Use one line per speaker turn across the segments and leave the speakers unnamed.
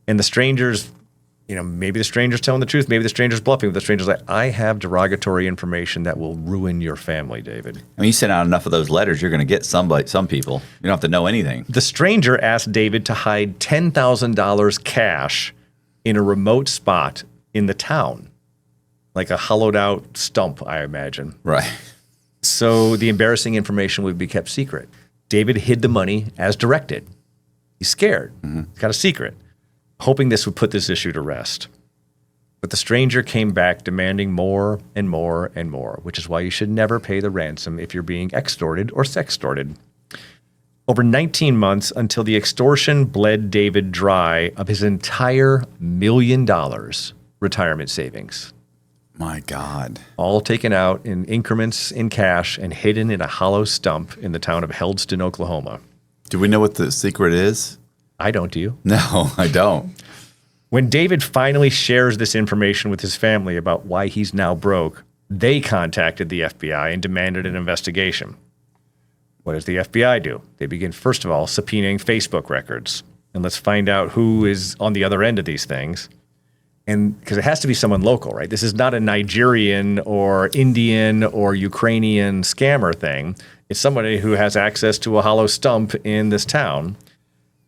And the stranger's, maybe the stranger's telling the truth, maybe the stranger's bluffing, but the stranger's like, I have derogatory information that will ruin your family, David.
I mean, you send out enough of those letters, you're going to get some people. You don't have to know anything.
The stranger asked David to hide $10,000 cash in a remote spot in the town, like a hollowed out stump, I imagine.
Right.
So the embarrassing information would be kept secret. David hid the money as directed. He's scared. He's got a secret, hoping this would put this issue to rest. But the stranger came back demanding more and more and more, which is why you should never pay the ransom if you're being extorted or sextorted. Over 19 months until the extortion bled David dry of his entire $1 million retirement savings.
My God.
All taken out in increments in cash and hidden in a hollow stump in the town of Heldston, Oklahoma.
Do we know what the secret is?
I don't, do you?
No, I don't.
When David finally shares this information with his family about why he's now broke, they contacted the FBI and demanded an investigation. What does the FBI do? They begin, first of all, subpoenaing Facebook records. And let's find out who is on the other end of these things. And because it has to be someone local, right? This is not a Nigerian or Indian or Ukrainian scammer thing. It's somebody who has access to a hollow stump in this town.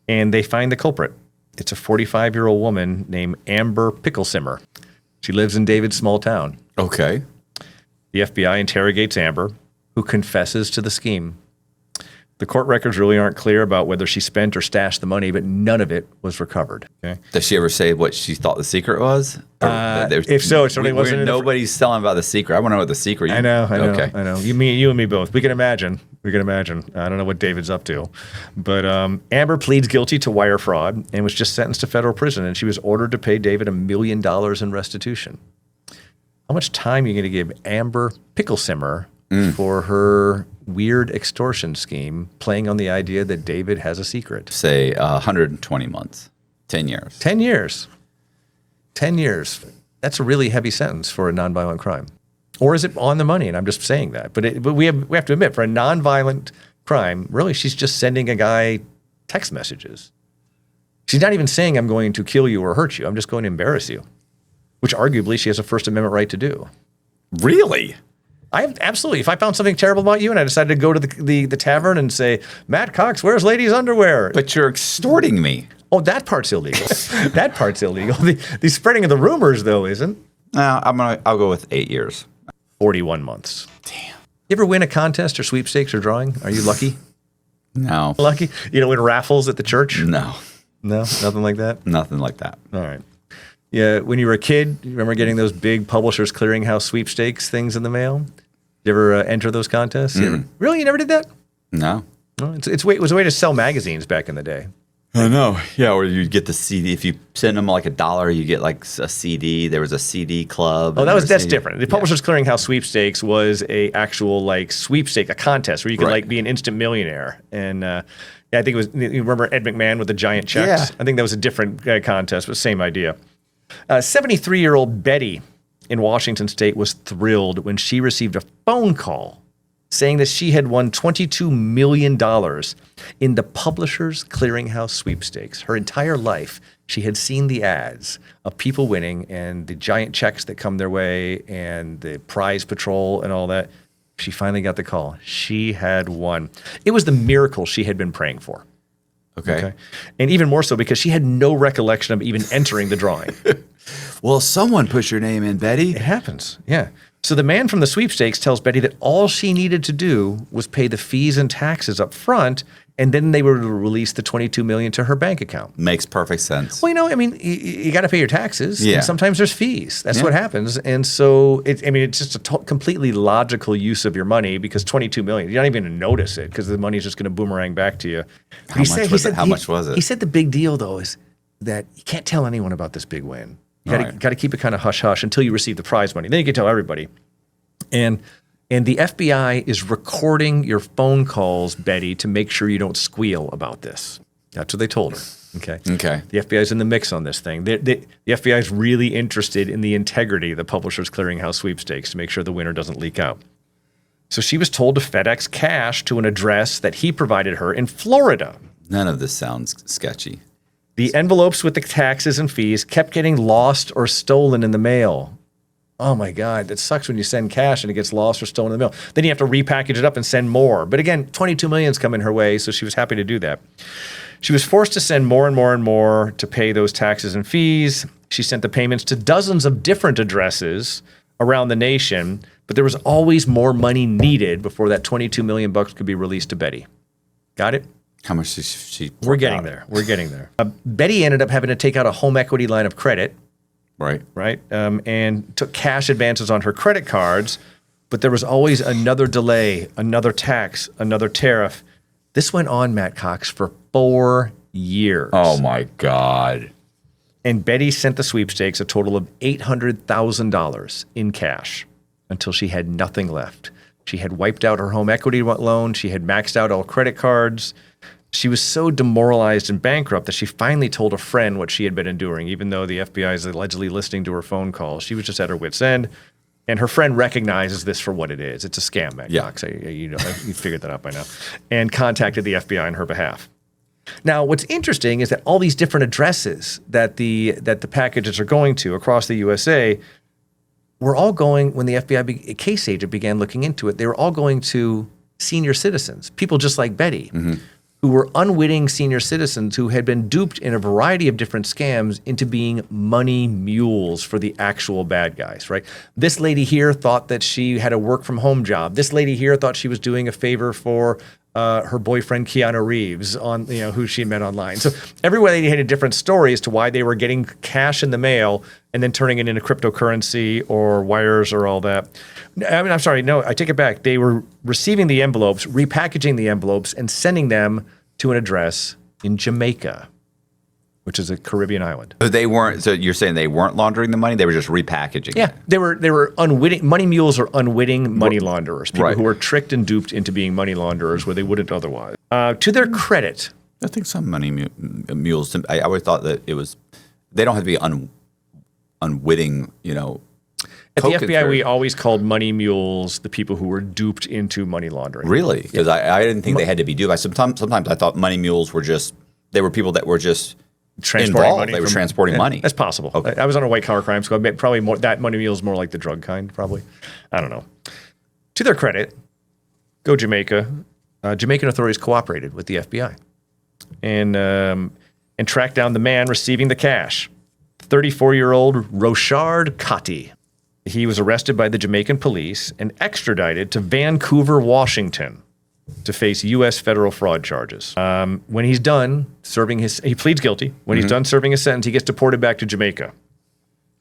And they find the culprit. It's a 45-year-old woman named Amber Picklesimmer. She lives in David's small town.
Okay.
The FBI interrogates Amber, who confesses to the scheme. The court records really aren't clear about whether she spent or stashed the money, but none of it was recovered. Okay.
Does she ever say what she thought the secret was?
If so, it certainly wasn't.
Nobody's telling about the secret. I want to know what the secret.
I know.
Okay.
I know. You and me both. We can imagine. I don't know what David's up to, but Amber pleads guilty to wire fraud and was just sentenced to federal prison. And she was ordered to pay David $1 million in restitution. How much time are you going to give Amber Picklesimmer for her weird extortion scheme, playing on the idea that David has a secret?
Say 120 months, 10 years.
10 years. 10 years. That's a really heavy sentence for a nonviolent crime. Or is it on the money? And I'm just saying that. But we have to admit, for a nonviolent crime, really, she's just sending a guy text messages. She's not even saying, I'm going to kill you or hurt you. I'm just going to embarrass you, which arguably she has a First Amendment right to do.
Really?
I have, absolutely. If I found something terrible about you and I decided to go to the tavern and say, Matt Cox, where's ladies' underwear?
But you're extorting me.
Oh, that part's illegal. That part's illegal. The spreading of the rumors, though, isn't.
No, I'll go with 8 years.
41 months.
Damn.
You ever win a contest or sweepstakes or drawing? Are you lucky?
No.
Lucky? You don't win raffles at the church?
No.
No? Nothing like that?
Nothing like that.
All right. Yeah, when you were a kid, you remember getting those big Publishers Clearinghouse sweepstakes things in the mail? Did you ever enter those contests? Really? You never did that?
No.
No, it was a way to sell magazines back in the day.
I know. Yeah, or you get the CD. If you send them like $1, you get like a CD. There was a CD club.
Oh, that's different. The Publishers Clearinghouse sweepstakes was a actual like sweepstake, a contest where you could like be an instant millionaire. And I think it was. You remember Ed McMahon with the giant checks?
Yeah.
I think that was a different contest, but same idea. 73-year-old Betty in Washington State was thrilled when she received a phone call saying that she had won $22 million in the Publishers Clearinghouse sweepstakes. Her entire life, she had seen the ads of people winning and the giant checks that come their way and the prize patrol and all that. She finally got the call. She had won. It was the miracle she had been praying for.
Okay.
And even more so because she had no recollection of even entering the drawing.
Well, someone put your name in, Betty.
It happens, yeah. So the man from the sweepstakes tells Betty that all she needed to do was pay the fees and taxes up front, and then they would release the $22 million to her bank account.
Makes perfect sense.
Well, you got to pay your taxes.
Yeah.
And sometimes there's fees. That's what happens. And so, it's just a completely logical use of your money because $22 million, you're not even going to notice it because the money's just going to boomerang back to you.
How much was it?
He said the big deal, though, is that you can't tell anyone about this big win. You got to keep it kind of hush-hush until you receive the prize money. Then you can tell everybody. And the FBI is recording your phone calls, Betty, to make sure you don't squeal about this. That's what they told her. Okay. The FBI's in the mix on this thing. The FBI is really interested in the integrity of the Publishers Clearinghouse sweepstakes to make sure the winner doesn't leak out. So she was told to FedEx cash to an address that he provided her in Florida.
None of this sounds sketchy.
The envelopes with the taxes and fees kept getting lost or stolen in the mail. Oh my God, that sucks when you send cash and it gets lost or stolen in the mail. Then you have to repackage it up and send more. But again, 22 million's coming her way, so she was happy to do that. She was forced to send more and more and more to pay those taxes and fees. She sent the payments to dozens of different addresses around the nation, but there was always more money needed before that 22 million bucks could be released to Betty. Got it?
How much did she?
We're getting there. We're getting there. Betty ended up having to take out a home equity line of credit.
Right.
And took cash advances on her credit cards, but there was always another delay, another tax, another tariff. This went on, Matt Cox, for 4 years.
Oh my God.
And Betty sent the sweepstakes a total of $800,000 in cash until she had nothing left. She had wiped out her home equity loan. She had maxed out all credit cards. She was so demoralized and bankrupt that she finally told a friend what she had been enduring, even though the FBI is allegedly listening to her phone calls. She was just at her wit's end. And her friend recognizes this for what it is. It's a scam, Matt Cox. You figured that out by now. And contacted the FBI on her behalf. Now, what's interesting is that all these different addresses that the packages are going to across the USA were all going, when the FBI case agent began looking into it, they were all going to senior citizens, people just like Betty, who were unwitting senior citizens who had been duped in a variety of different scams into being money mules for the actual bad guys, right? This lady here thought that she had a work from home job. This lady here thought she was doing a favor for her boyfriend Keanu Reeves, on who she met online. So every lady had a different story as to why they were getting cash in the mail and then turning it into cryptocurrency or wires or all that. I mean, I'm sorry, no, I take it back. They were receiving the envelopes, repackaging the envelopes, and sending them to an address in Jamaica, which is a Caribbean island.
So they weren't. So you're saying they weren't laundering the money; they were just repackaging.
Yeah, they were unwitting. Money mules are unwitting money launderers, people who are tricked and duped into being money launderers where they wouldn't otherwise. To their credit,
I think some money mules. I always thought that it was. They don't have to be unwitting.
At the FBI, we always called money mules the people who were duped into money laundering.
Really? Because I didn't think they had to be duped. Sometimes I thought money mules were were people that were just
transporting
involved.
money.
They were transporting money.
That's possible.
Okay.
I was on a white collar crime squad. Probably more, that money mule is more like the drug kind, probably. I don't know. To their credit, go Jamaica. Jamaican authorities cooperated with the FBI and tracked down the man receiving the cash, 34-year-old Rochard Cotty. He was arrested by the Jamaican police and extradited to Vancouver, Washington, to face U.S. federal fraud charges. When he's done serving he pleads guilty. When he's done serving his sentence, he gets deported back to Jamaica.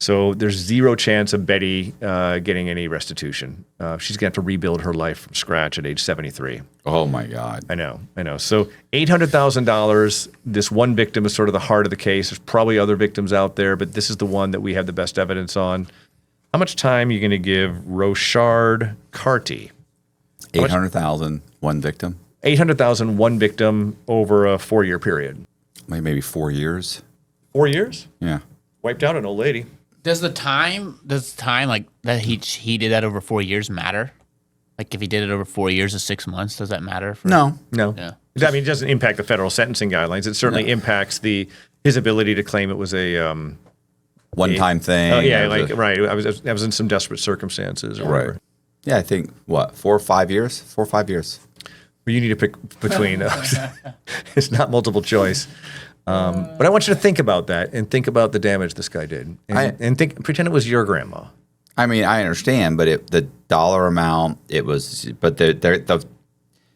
So there's zero chance of Betty getting any restitution. She's going to have to rebuild her life from scratch at age 73.
Oh, my God.
I know. So $800,000, this one victim is sort of the heart of the case. There's probably other victims out there, but this is the one that we have the best evidence on. How much time are you going to give Rochard Carty?
800,000, one victim?
800,000, one victim over a 4-year period.
Maybe 4 years.
4 years?
Yeah.
Wiped out an old lady.
Does the time like that he did that over 4 years matter? Like if he did it over 4 years or 6 months, does that matter?
No.
Yeah.
I mean, it doesn't impact the federal sentencing guidelines. It certainly impacts his ability to claim it was a
one-time thing.
Oh yeah, right. I was in some desperate circumstances or whatever.
Yeah, I think 4 or 5 years. 4 or 5 years.
Well, you need to pick between those. It's not multiple choice. But I want you to think about that and think about the damage this guy did, and pretend it was your grandma.
I mean, I understand, but the dollar amount, it was. But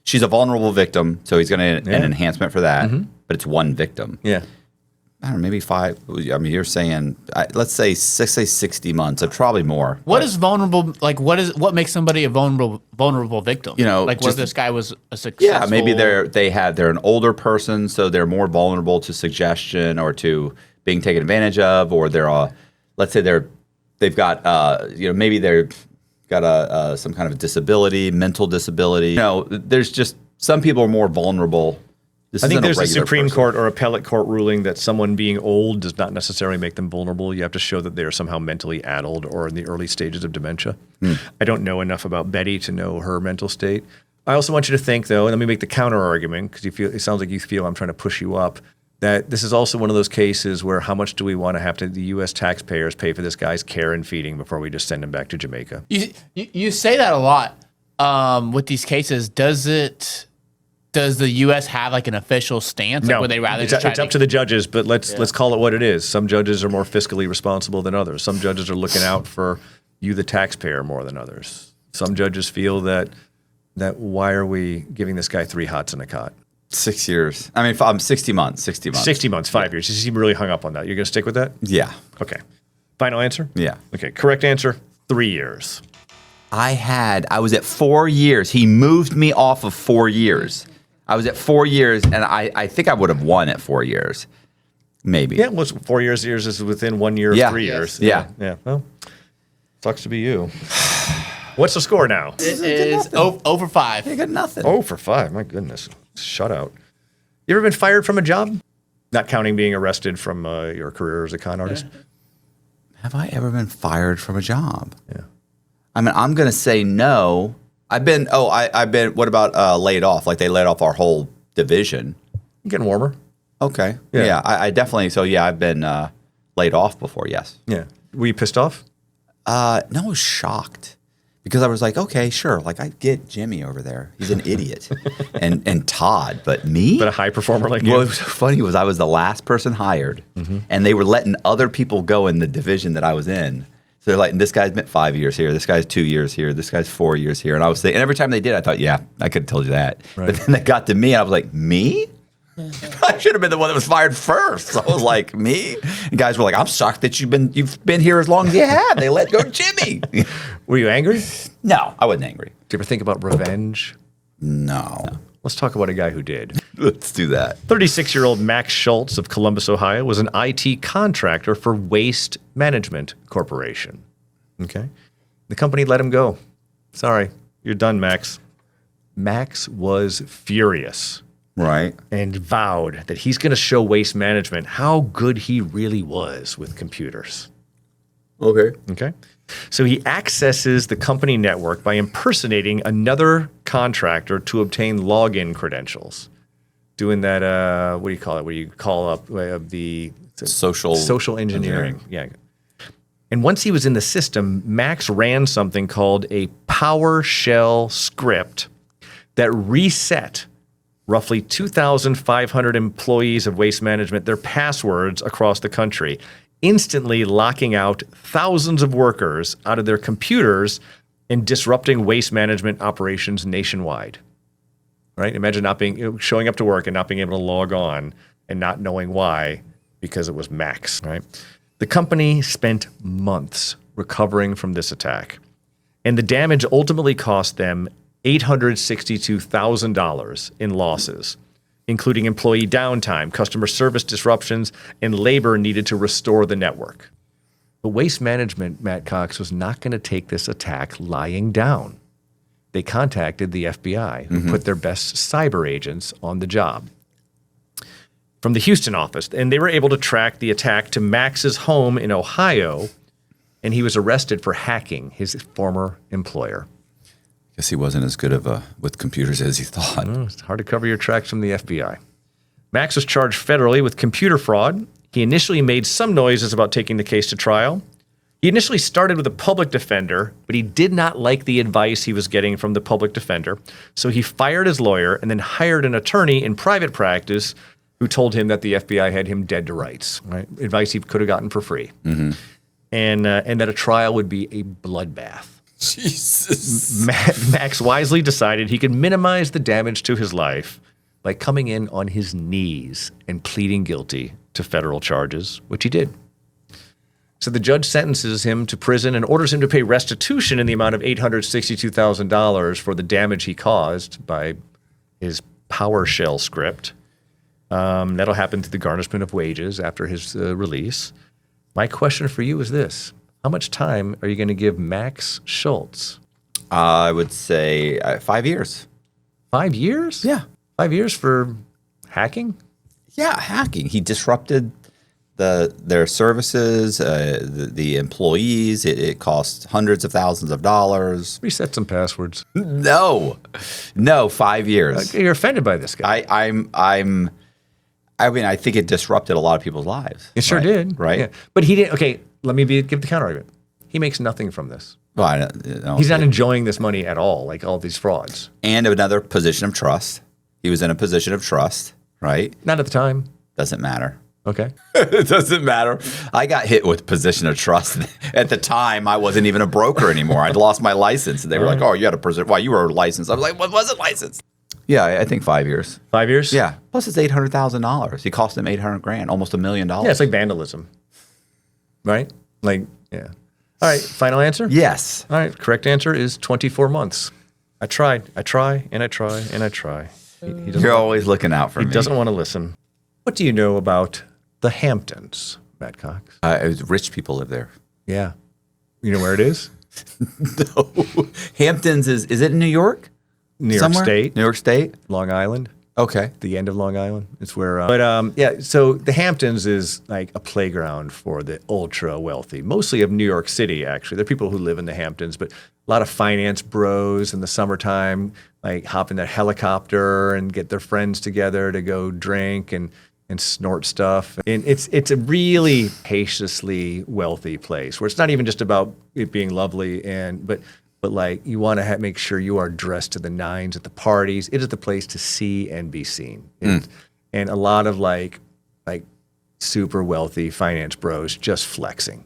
she's a vulnerable victim, so he's going to an enhancement for that. But it's one victim.
Yeah.
I don't know, maybe 5. I mean, you're saying, let's say 60 months. Probably more.
What is vulnerable? Like, what makes somebody a vulnerable victim? Like, what if this guy was a successful?
Yeah, maybe they're an older person, so they're more vulnerable to suggestion or to being taken advantage of, or let's say they've got maybe they've got some kind of a disability, mental disability. There's just some people are more vulnerable.
I think there's a Supreme Court or appellate court ruling that someone being old does not necessarily make them vulnerable. You have to show that they are somehow mentally addled or in the early stages of dementia. I don't know enough about Betty to know her mental state. I also want you to think, though, and let me make the counter argument, because it sounds like you feel I'm trying to push you up, that this is also one of those cases where how much do we want to have to the U.S. taxpayers pay for this guy's care and feeding before we just send him back to Jamaica?
You say that a lot with these cases. Does the U.S. have like an official stance?
No,
like, would they rather
it's up to the judges, but let's call it what it is. Some judges are more fiscally responsible than others. Some judges are looking out for you, the taxpayer, more than others. Some judges feel that why are we giving this guy 3 hots and a cot?
6 years. I mean, 60 months. 60 months.
60 months, 5 years. You seem really hung up on that. You're going to stick with that?
Yeah.
Okay. Final answer?
Yeah.
Okay. Correct answer, 3 years.
I was at 4 years. He moved me off of 4 years. I was at 4 years, and I think I would have won at 4 years. Maybe.
Yeah, well, 4 years is within 1 year of 3 years.
Yeah.
Yeah. Well, sucks to be you. What's the score now?
It is over 5.
I got nothing.
Oh, for 5. My goodness. Shut out. You ever been fired from a job? Not counting being arrested from your career as a con artist?
Have I ever been fired from a job?
Yeah.
I mean, I'm going to say no. I've been, what about laid off? Like they laid off our whole division.
Getting warmer.
Okay.
Yeah.
Yeah, I definitely, so yeah, I've been laid off before, yes.
Yeah. Were you pissed off?
No, I was shocked. Because I was like, okay, sure. Like, I get Jimmy over there. He's an idiot. and Todd. But me?
But a high performer like you?
What was funny was I was the last person hired. And they were letting other people go in the division that I was in. So they're like, this guy's been 5 years here. This guy's 2 years here. This guy's 4 years here. And I was thinking, and every time they did, I thought, yeah, I could have told you that.
Right.
But then they got to me, and I was like, me? I should have been the one that was fired first. So I was like, me? And guys were like, I'm shocked that you've been here as long as you have. They let go Jimmy.
Were you angry?
No, I wasn't angry.
Did you ever think about revenge?
No.
Let's talk about a guy who did.
Let's do that.
36-year-old Max Schultz of Columbus, Ohio, was an IT contractor for Waste Management Corporation. Okay? The company let him go. Sorry, you're done, Max. Max was furious.
Right.
And vowed that he's going to show Waste Management how good he really was with computers.
Okay.
Okay? So he accesses the company network by impersonating another contractor to obtain login credentials. Doing that, what do you call it? Where you call up the social engineering. Yeah. And once he was in the system, Max ran something called a PowerShell script that reset roughly 2,500 employees of Waste Management their passwords across the country, instantly locking out thousands of workers out of their computers and disrupting Waste Management operations nationwide. Right? Imagine showing up to work and not being able to log on and not knowing why because it was Max. Right? The company spent months recovering from this attack, and the damage ultimately cost them $862,000 in losses, including employee downtime, customer service disruptions, and labor needed to restore the network. But Waste Management, Matt Cox, was not going to take this attack lying down. They contacted the FBI, who put their best cyber agents on the job from the Houston office, and they were able to track the attack to Max's home in Ohio, and he was arrested for hacking his former employer.
Guess he wasn't as good with computers as he thought.
It's hard to cover your tracks from the FBI. Max was charged federally with computer fraud. He initially made some noises about taking the case to trial. He initially started with a public defender, but he did not like the advice he was getting from the public defender. So he fired his lawyer and then hired an attorney in private practice who told him that the FBI had him dead to rights, right? Advice he could have gotten for free. And that a trial would be a bloodbath.
Jesus.
Max wisely decided he could minimize the damage to his life by coming in on his knees and pleading guilty to federal charges, which he did. So the judge sentences him to prison and orders him to pay restitution in the amount of $862,000 for the damage he caused by his PowerShell script. That'll happen through the garnishment of wages after his release. My question for you is this. How much time are you going to give Max Schultz?
I would say 5 years.
5 years?
Yeah.
5 years for hacking?
Yeah, hacking. He disrupted their services, the employees. It cost hundreds of thousands of dollars.
Reset some passwords.
No, 5 years.
You're offended by this guy.
I mean, I think it disrupted a lot of people's lives.
It sure did.
Right.
Yeah. But he didn't. Okay, let me give the counter argument. He makes nothing from this.
Well, I don't,
He's not enjoying this money at all, like all these frauds.
And another position of trust. He was in a position of trust, right?
Not at the time.
Doesn't matter.
Okay.
It doesn't matter. I got hit with position of trust. At the time, I wasn't even a broker anymore. I'd lost my license. And they were like, oh, you had a position. Why, you were licensed. I was like, what wasn't licensed? Yeah, I think 5 years.
5 years?
Yeah. Plus it's $800,000. He cost him $800,000, almost $1 million.
Yeah, it's like vandalism. Right? Like, yeah. All right, final answer?
Yes.
All right, correct answer is 24 months. I try, and I try. He doesn't,
You're always looking out for me.
he doesn't want to listen. What do you know about the Hamptons, Matt Cox?
It was rich people live there.
Yeah. You know where it is?
No. Hamptons is it in New York?
New York
Somewhere?
State,
New York State?
Long Island.
Okay.
The end of Long Island. It's where, yeah. So the Hamptons is like a playground for the ultra wealthy, mostly of New York City. Actually, there are people who live in the Hamptons, but a lot of finance bros in the summertime, like hop in their helicopter and get their friends together to go drink and snort stuff. And it's a really spaciously wealthy place where it's not even just about it being lovely but like you want to make sure you are dressed to the nines at the parties. It is the place to see and be seen. And a lot of like super wealthy finance bros just flexing.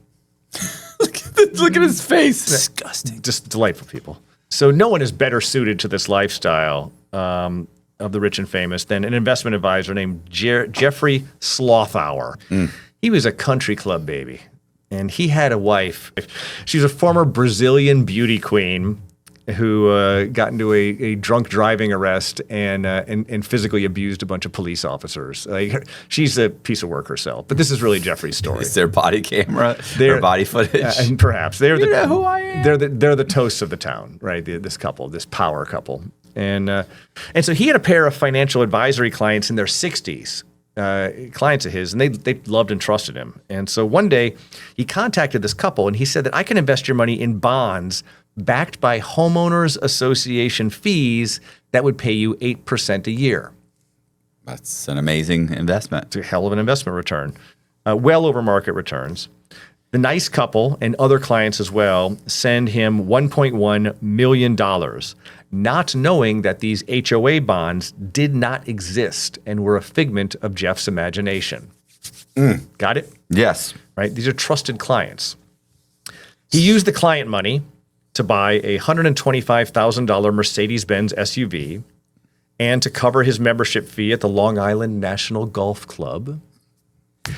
Look at his face.
Disgusting. Just delightful people. So no one is better suited to this lifestyle of the rich and famous than an investment advisor named Jeffrey Slothauer. He was a country club baby. And he had a wife. She was a former Brazilian beauty queen who got into a drunk driving arrest and physically abused a bunch of police officers. She's a piece of work herself. But this is really Jeffrey's story.
Is there body camera? Their body footage?
And perhaps they're
You know who I am.
They're the toasts of the town, right? This couple, this power couple, and so he had a pair of financial advisory clients in their 60s. Clients of his, and they loved and trusted him. And so one day he contacted this couple and he said that I can invest your money in bonds backed by homeowners association fees that would pay you 8% a year.
That's an amazing investment.
It's a hell of an investment return, well over market returns. The nice couple and other clients as well send him $1.1 million, not knowing that these HOA bonds did not exist and were a figment of Jeff's imagination. Got it?
Yes.
Right? These are trusted clients. He used the client money to buy a $125,000 Mercedes-Benz SUV and to cover his membership fee at the Long Island National Golf Club.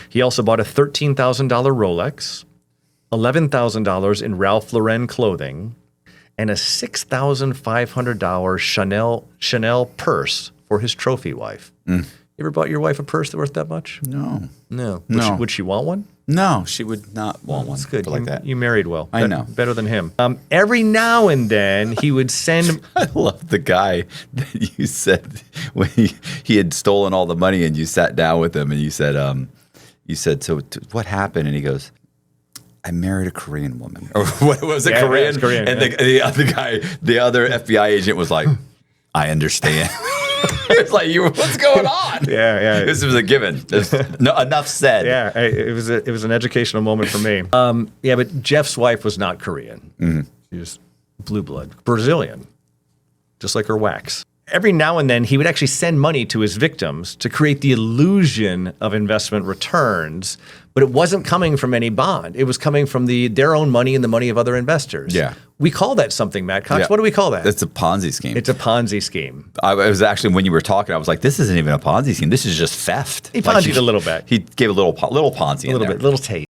He also bought a $13,000 Rolex, $11,000 in Ralph Lauren clothing, and a $6,500 Chanel purse for his trophy wife. You ever bought your wife a purse that worth that much?
No.
No.
No.
Would she want one?
No, she would not want one.
That's good.
Like that.
You married well.
I know.
Better than him. Every now and then he would send.
I love the guy that you said when he had stolen all the money and you sat down with him and you said, so what happened? And he goes, I married a Korean woman. Or what was it?
Yeah,
Korean?
yeah, it's Korean,
And
yeah.
the other guy, the other FBI agent was like, I understand. It's like, what's going on?
Yeah.
This was a given. Enough said.
Yeah, it was an educational moment for me. Yeah, but Jeff's wife was not Korean. She was blue blood, Brazilian, just like her wax. Every now and then, he would actually send money to his victims to create the illusion of investment returns, but it wasn't coming from any bond. It was coming from their own money and the money of other investors.
Yeah.
We call that something, Matt Cox.
Yeah.
What do we call that?
It's a Ponzi scheme.
It's a Ponzi scheme.
I was actually, when you were talking, I was like, this isn't even a Ponzi scheme. This is just theft.
He Ponzi'd a little bit.
He gave a little Ponzi in there.
Little taste.